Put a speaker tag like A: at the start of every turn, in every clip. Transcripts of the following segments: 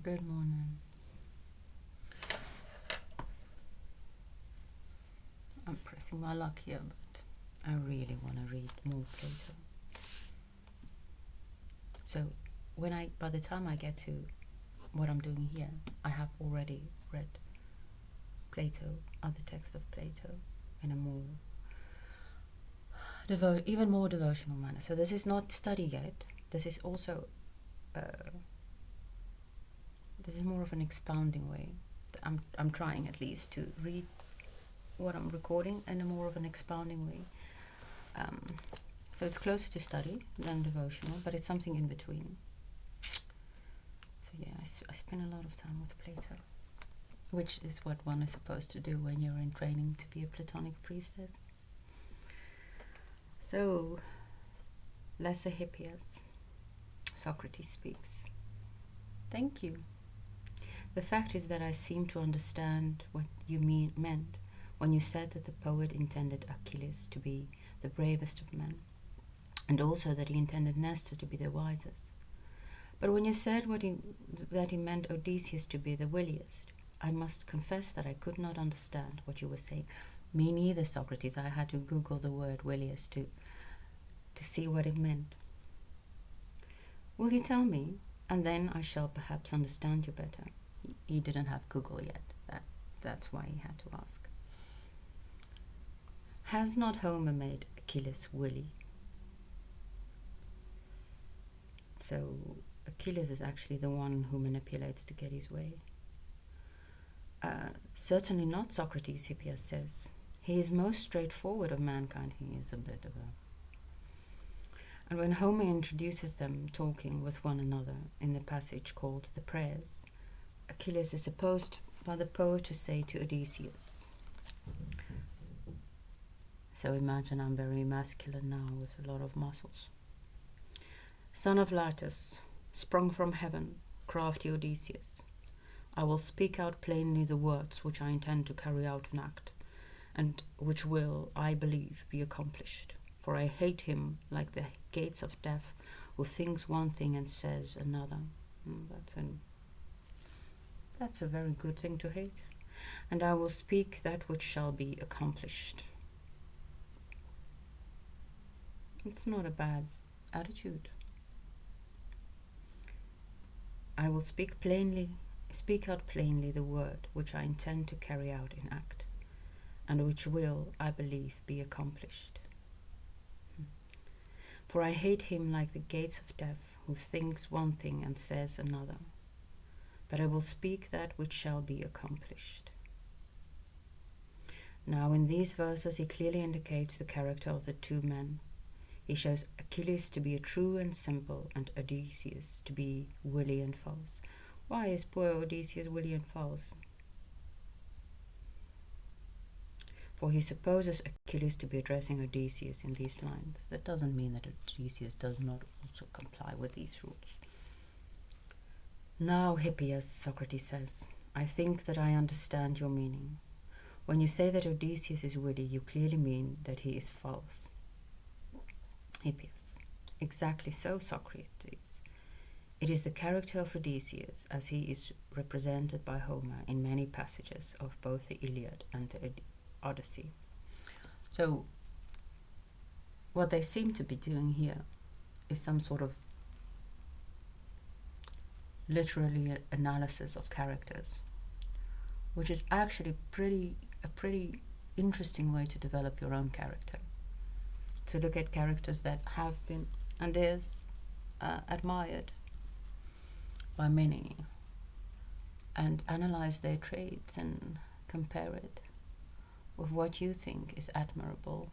A: Good morning. I'm pressing my luck here, but I really want to read more Plato. So by the time I get to what I'm doing here, I have already read Plato, other texts of Plato, in a more even more devotional manner. So this is not study yet. This is also this is more of an expounding way. I'm trying at least to read what I'm recording in a more of an expounding way. So it's closer to study than devotional, but it's something in between. So yeah, I spend a lot of time with Plato, which is what one is supposed to do when you're in training to be a Platonic priestess. So, lesser Hippias. Socrates speaks. Thank you. The fact is that I seem to understand what you meant when you said that the poet intended Achilles to be the bravest of men, and also that he intended Nestor to be the wisest. But when you said that he meant Odysseus to be the williest, I must confess that I could not understand what you were saying. Me neither, Socrates. I had to Google the word williest to see what it meant. Will you tell me, and then I shall perhaps understand you better? He didn't have Google yet. That's why he had to ask. Has not Homer made Achilles willy? So Achilles is actually the one who manipulates to get his way. Certainly not, Socrates, Hippias says. He is most straightforward of mankind. He is a bit of a... And when Homer introduces them talking with one another in the passage called the Prayers, Achilles is supposed by the poet to say to Odysseus. So imagine I'm very masculine now with a lot of muscles. Son of Latus, sprung from heaven, crafty Odysseus, I will speak out plainly the words which I intend to carry out in act, and which will, I believe, be accomplished. For I hate him like the gates of death, who thinks one thing and says another. That's a very good thing to hate. And I will speak that which shall be accomplished. It's not a bad attitude. I will speak out plainly the word which I intend to carry out in act, and which will, I believe, be accomplished. For I hate him like the gates of death, who thinks one thing and says another. But I will speak that which shall be accomplished. Now in these verses he clearly indicates the character of the two men. He shows Achilles to be a true and simple, and Odysseus to be willy and false. Why is poor Odysseus willy and false? For he supposes Achilles to be addressing Odysseus in these lines. That doesn't mean that Odysseus does not also comply with these rules. Now, Hippias, Socrates says, I think that I understand your meaning. When you say that Odysseus is willy, you clearly mean that he is false. Hippias, exactly so, Socrates. It is the character of Odysseus as he is represented by Homer in many passages of both the Iliad and the Odyssey. So, what they seem to be doing here is some sort of literary analysis of characters, which is actually a pretty interesting way to develop your own character. To look at characters that have been and is admired by many, and analyze their traits and compare it with what you think is admirable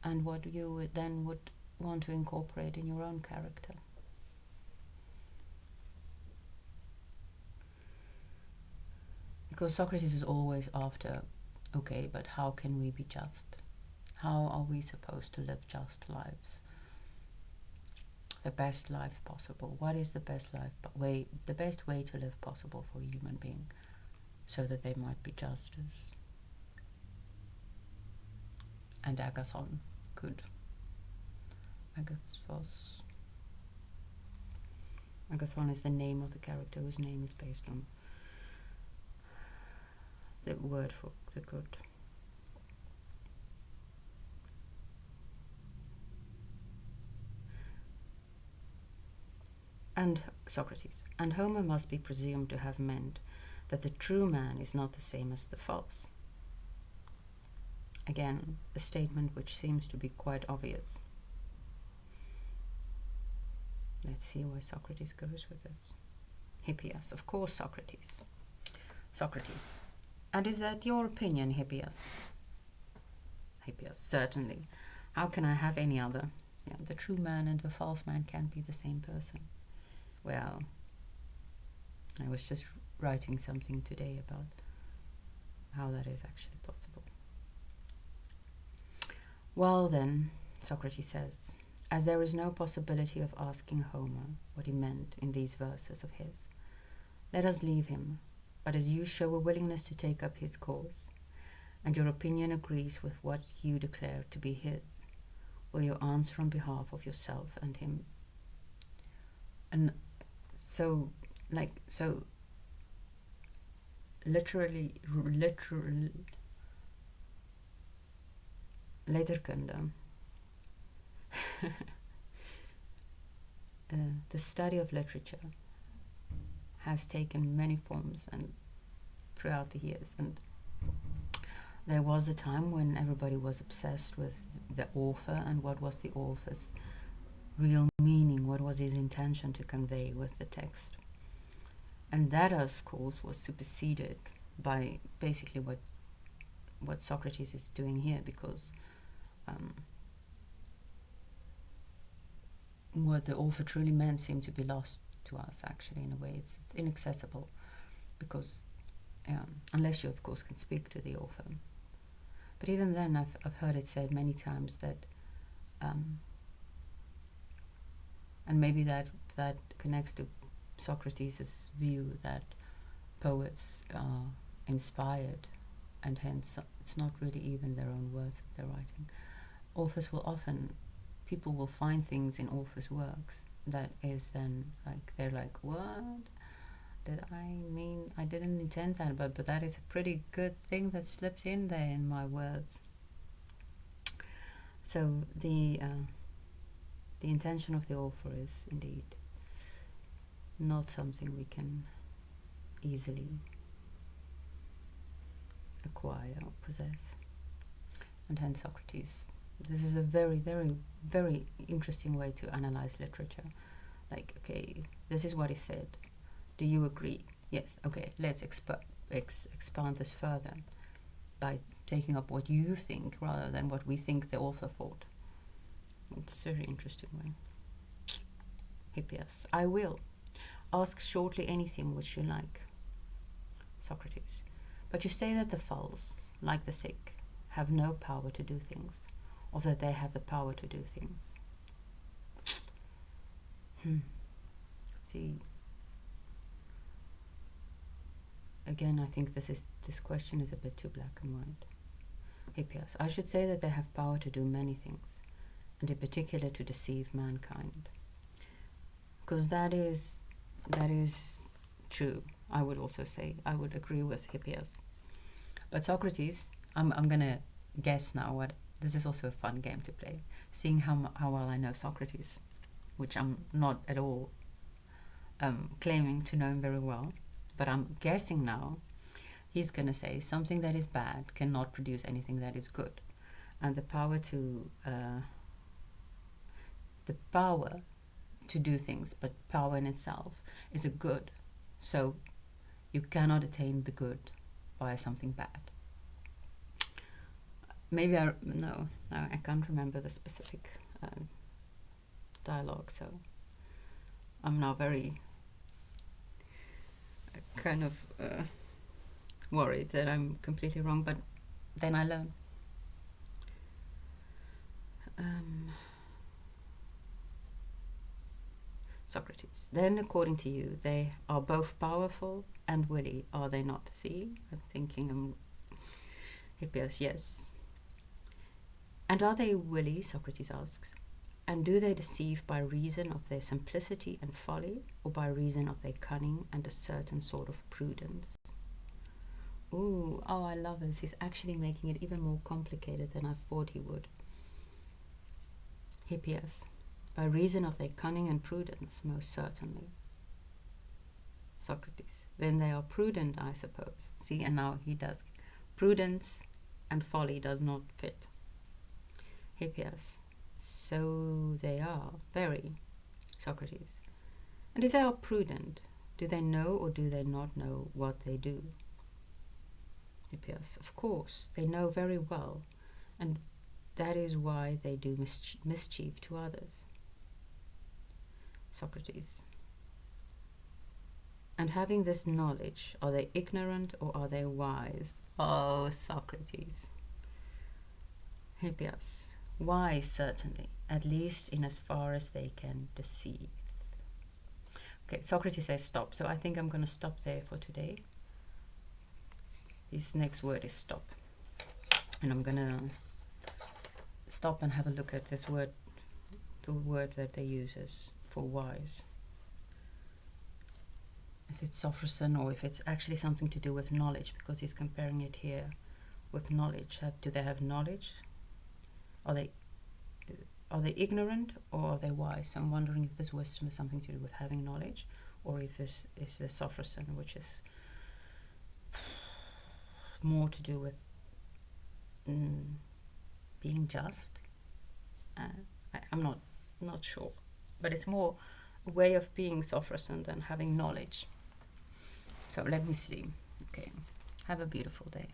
A: and what you then would want to incorporate in your own character. Because Socrates is always after, okay, but how can we be just? How are we supposed to live just lives? The best life possible. What is the best way to live possible for a human being, so that they might be justice? And Agathon could. Agathon is the name of the character whose name is based on the word for the good. And Socrates. And Homer must be presumed to have meant that the true man is not the same as the false. Again, a statement which seems to be quite obvious. Let's see where Socrates goes with this. Hippias, of course, Socrates. Socrates. And is that your opinion, Hippias? Hippias, certainly. How can I have any other? Yeah, the true man and the false man can't be the same person. Well, I was just writing something today about how that is actually possible. Well then, Socrates says, as there is no possibility of asking Homer what he meant in these verses of his, let us leave him, but as you show a willingness to take up his cause, and your opinion agrees with what you declare to be his, will you answer on behalf of yourself and him? And literally letterkunde, the study of literature has taken many forms and throughout the years, and there was a time when everybody was obsessed with the author and what was the author's real meaning, what was his intention to convey with the text. And that, of course, was superseded by basically what Socrates is doing here, because what the author truly meant seemed to be lost to us, actually, in a way. It's inaccessible, because unless you, of course, can speak to the author. But even then, I've heard it said many times that, and maybe that connects to Socrates' view that poets are inspired, and hence it's not really even their own words that they're writing. Authors will often, people will find things in authors' works that is then like, they're like, what did I mean? I didn't intend that, but that is a pretty good thing that slipped in there in my words. So the intention of the author is indeed not something we can easily acquire or possess. And hence Socrates, this is a very, very, very interesting way to analyze literature. Like, okay, this is what he said. Do you agree? Yes. Okay, let's expand this further by taking up what you think rather than what we think the author thought. It's a very interesting way. Hippias, I will. Ask shortly anything which you like. Socrates, but you say that the false, like the sick, have no power to do things, or that they have the power to do things. See, again, I think this question is a bit too black and white. Hippias, I should say that they have power to do many things, and in particular to deceive mankind. Because that is true. I would also say, I would agree with Hippias. But Socrates, I'm gonna guess now what, this is also a fun game to play, seeing how well I know Socrates, which I'm not at all claiming to know him very well, but I'm guessing now he's gonna say something that is bad cannot produce anything that is good, and the power to do things, but power in itself is a good, so you cannot attain the good by something bad. Maybe I can't remember the specific dialogue, so I'm now very kind of worried that I'm completely wrong, but then I learn. Socrates, then according to you, they are both powerful and willy, are they not? See, I'm thinking Hippias, yes. And are they willy, Socrates asks, And do they deceive by reason of their simplicity and folly, or by reason of their cunning and a certain sort of prudence? Ooh, oh, I love this. He's actually making it even more complicated than I thought he would. Hippias, by reason of their cunning and prudence, most certainly. Socrates, then they are prudent, I suppose. See, and now he does. Prudence and folly does not fit. Hippias, so they are, very. Socrates, and if they are prudent, do they know or do they not know what they do? Hippias, of course, they know very well, and that is why they do mischief to others. Socrates, and having this knowledge, are they ignorant or are they wise? Oh, Socrates. Hippias, wise certainly, at least in as far as they can deceive. Okay, Socrates says stop, so I think I'm going to stop there for today. His next word is stop. And I'm going to stop and have a look at this word, the word that they use is for wise. If it's sophos or if it's actually something to do with knowledge, because he's comparing it here with knowledge. Do they have knowledge? Are they ignorant or are they wise? So I'm wondering if this wisdom is something to do with having knowledge, or if this is the sophos, which is more to do with being just. I'm not sure, but it's more a way of being sophos than having knowledge. So let me see. Okay, have a beautiful day.